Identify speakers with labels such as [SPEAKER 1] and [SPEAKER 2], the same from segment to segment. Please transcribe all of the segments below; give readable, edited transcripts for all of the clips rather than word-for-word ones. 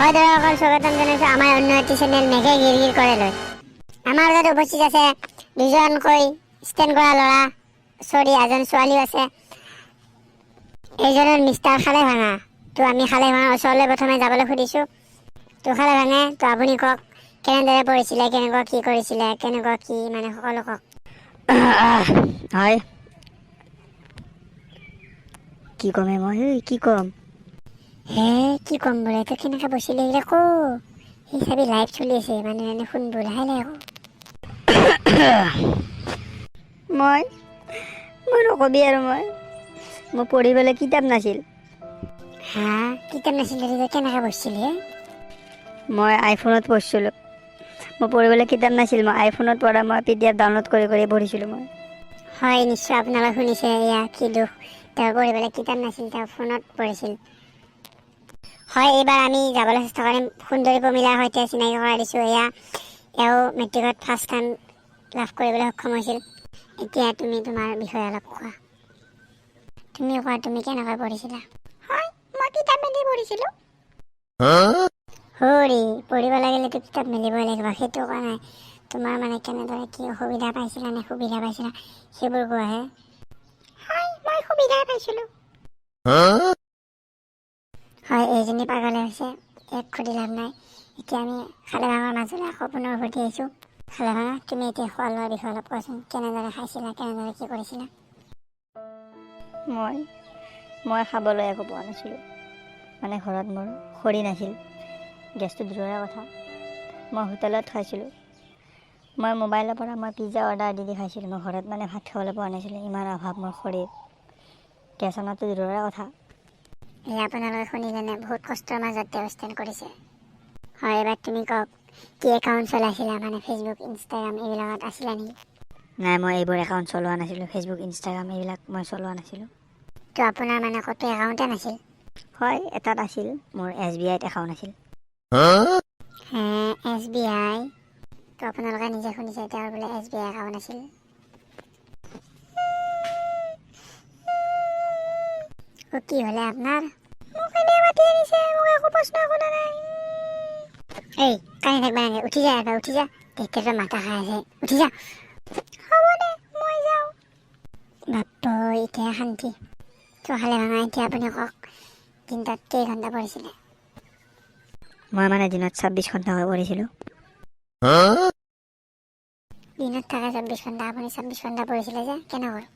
[SPEAKER 1] হয় দৰ্শক স্বাগতম জনাইছোঁ আমাৰ অন্য এটি চেনেল মেঘে গিৰগিৰ কৰে লৈ। আমাৰ তাত উপস্থিত আছে দুজনকৈ ষ্টেণ্ড কৰা ল'ৰা, এজন ছোৱালীও আছে। এইজনৰ মিষ্টাৰ খালে ভাঙা। তো আমি খালে ভাঙা ওচৰলৈ প্ৰথমে যাবলৈ সুধিছোঁ। তো খালে ভাঙে, তো আপুনি কওক কেনেদৰে পৰিছিলে, কেনেকুৱা কি কৰিছিলে, কেনেকুৱা কি মানে সকলো কওক।
[SPEAKER 2] হয়, কি কমে মই কি কম।
[SPEAKER 1] হে কি ক'ম বোলে, তো কেনেকৈ বচিলে এইবিলাক কো সি চাবি লাইভ চলি আছে, মানে শুনব লাহে লাহে আকৌ।
[SPEAKER 2] মই নকবি আৰু মোৰ পঢ়িবলৈ কিতাপ নাছিল।
[SPEAKER 1] হা কিতাপ নাছিলে কেনেকৈ বচিলে?
[SPEAKER 2] মই আইফোনত পঢ়িছিলোঁ। মই পঢ়িবলৈ কিতাপ নাছিল, মই আইফোনত পঢ়া মই PDF ডাউনলোড কৰি পঢ়িছিলোঁ মই।
[SPEAKER 1] হয় নিশ্চয় আপোনালোকে শুনিছে, এয়া কি দুখ, তেওঁ পঢ়িবলৈ কিতাপ নাছিল, তেওঁ ফোনত পঢ়িছিল। হয়, এইবাৰ আমি যাবলৈ চেষ্টা কৰিম। সুন্দৰী প্ৰমিলাৰ সৈতে চিনাকি কৰাই দিছোঁ। এওঁ মেট্ৰিকত ফাৰ্ষ্ট টাইম লাভ কৰিবলৈ সক্ষম হৈছিল। এতিয়া তুমি তোমাৰ বিষয়ে অলপ কোৱা। তুমি কোৱা, তুমি কেনেকৈ পঢ়িছিলা? হয়, মই কিতাপ মেলি পঢ়িছিলোঁ। হৰি পঢ়িব লাগিলেতো কিতাপ মেলিবই লাগিব, সেইটো কোৱা নাই। তোমাৰ মানে কেনেদৰে কি অসুবিধা পাইছিলা নে সুবিধা পাইছিলা সেইবোৰ কোৱাহে। হয়, মই সুবিধাই পাইছিলোঁ। হয়, এইজনী পাগলে হৈছে, এক সুধি লাভ নাই। এতিয়া আমি খালে ভাঙৰ মাজলৈ আকৌ পুনৰ উভতি আহিছোঁ। খালে ভাঙা, তুমি এতিয়া খোৱা লোৱাৰ বিষয়ে অলপ কোৱাচোন। কেনেদৰে খাইছিলা, কেনেদৰে কি কৰিছিলা?
[SPEAKER 2] মই খাবলৈ একো পোৱা নাছিলোঁ। মানে ঘৰত মোৰ খৰি নাছিল, গেছটো দূৰৰে কথা। মই হোটেলত খাইছিলোঁ। মই মোবাইলৰ পৰা পিজ্জা অৰ্ডাৰ দি খাইছিলোঁ। মই ঘৰত মানে ভাত খাবলৈ পোৱা নাছিলোঁ, ইমান অভাৱ মোৰ খৰিৰ। গেছ অনাটো দূৰৰে কথা।
[SPEAKER 1] আপোনালোকে শুনিলেনে, বহুত কষ্টৰ মাজত তেওঁ ষ্টেণ্ড কৰিছে। হয়, এবাৰ তুমি কওক, কি একাউণ্ট চলাইছিলা, মানে ফেচবুক, ইনষ্টাগ্ৰাম এইবিলাকত আছিলা নেকি?
[SPEAKER 2] নাই, মই এইবোৰ একাউণ্ট চলোৱা নাছিলোঁ। ফেচবুক, ইনষ্টাগ্ৰাম এইবিলাক মই চলোৱা নাছিলোঁ।
[SPEAKER 1] তো আপোনাৰ মানে ক'তো একাউণ্টে নাছিল?
[SPEAKER 2] হয়, এটাত আছিল, মোৰ SBIত একাউণ্ট আছিল।
[SPEAKER 1] SBI? তো আপোনালোকে নিজে শুনিছে, তেওঁৰ বোলে SBI একাউণ্ট আছিল। কি হ'লে আপোনাৰ? মোক এনেই মাতি আনিছে, মোক একো প্ৰশ্ন সোধা নাই। এই কাহি থাকিবা নেকি? উঠি যা, উঠি যা। তেতিয়াতো মাথা খাই আছে, উঠি যা। হ'ব দে, মই যাওঁ। বাপ্পা এতিয়া শান্তি। তো খালে ভাঙা, এতিয়া আপুনি কওক দিনটোত কেইঘণ্টা পঢ়িছিলে?
[SPEAKER 2] মই মানে দিনত 26 ঘণ্টাকৈ পঢ়িছিলোঁ।
[SPEAKER 1] দিনত থাকে 24 ঘণ্টা, আপুনি 26 ঘণ্টা পঢ়িছিলে যে কেনেকৈ?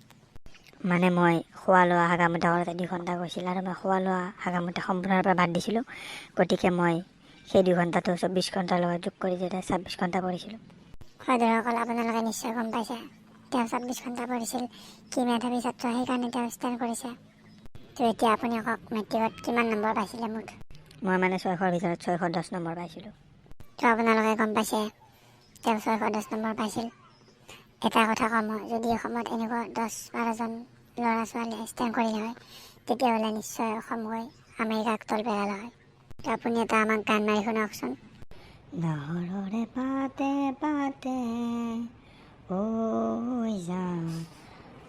[SPEAKER 2] মানে মই খোৱা লোৱা হাগামুতা কৰোঁতে 2 ঘণ্টা গৈছিল, আৰু মই খোৱা লোৱা হাগামুতা সম্পূৰ্ণৰূপে বাদ দিছিলোঁ। গতিকে মই সেই 2 ঘণ্টাটো 24 ঘণ্টাৰ লগত যোগ কৰি যেতিয়া 26 ঘণ্টা পঢ়িছিলোঁ।
[SPEAKER 1] সদৰসকল আপোনালোকে নিশ্চয় গম পাইছে, তেওঁ 26 ঘণ্টা পঢ়িছিল। কি মেধাৱী ছাত্ৰ, সেইকাৰণে তেওঁ ষ্টেণ্ড কৰিছে। তো এতিয়া আপুনি কওক, মেট্ৰিকত কিমান নম্বৰ পাইছিলে মুঠ?
[SPEAKER 2] মই মানে 600ৰ ভিতৰত 610 নম্বৰ পাইছিলোঁ।
[SPEAKER 1] তো আপোনালোকে গম পাইছে, তেওঁ 610 নম্বৰ পাইছিল। এটা কথা কম, যদি অসমত এনেকুৱা 10-12জন ল'ৰা ছোৱালীয়ে ষ্টেণ্ড কৰিলে হয়, তেতিয়াহ'লে নিশ্চয় অসম গৈ আমেৰিকাক তল পেলালে হয়। তো আপুনি এটা আমাক গান মাৰি শুনাওকচোন।
[SPEAKER 2] নাহৰৰে পাতে পাতে ঐ যান,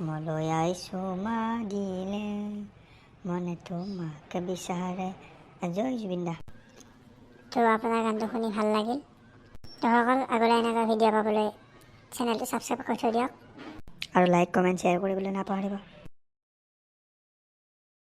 [SPEAKER 2] মলৈ আইছো মাগিলে, মনে তোমাক বিচাৰে। জয় জুবিন দা।
[SPEAKER 1] তো আপোনাৰ গানটো শুনি ভাল লাগিল। দৰ্শকসকল আগলৈ এনেকুৱা ভিডিঅ' পাবলৈ চেনেলটো ছাবস্ক্ৰাইব কৰি থৈ দিয়ক।
[SPEAKER 2] আৰু লাইক, কমেণ্ট, শ্বেয়াৰ কৰিবলৈ নাপাহৰিব।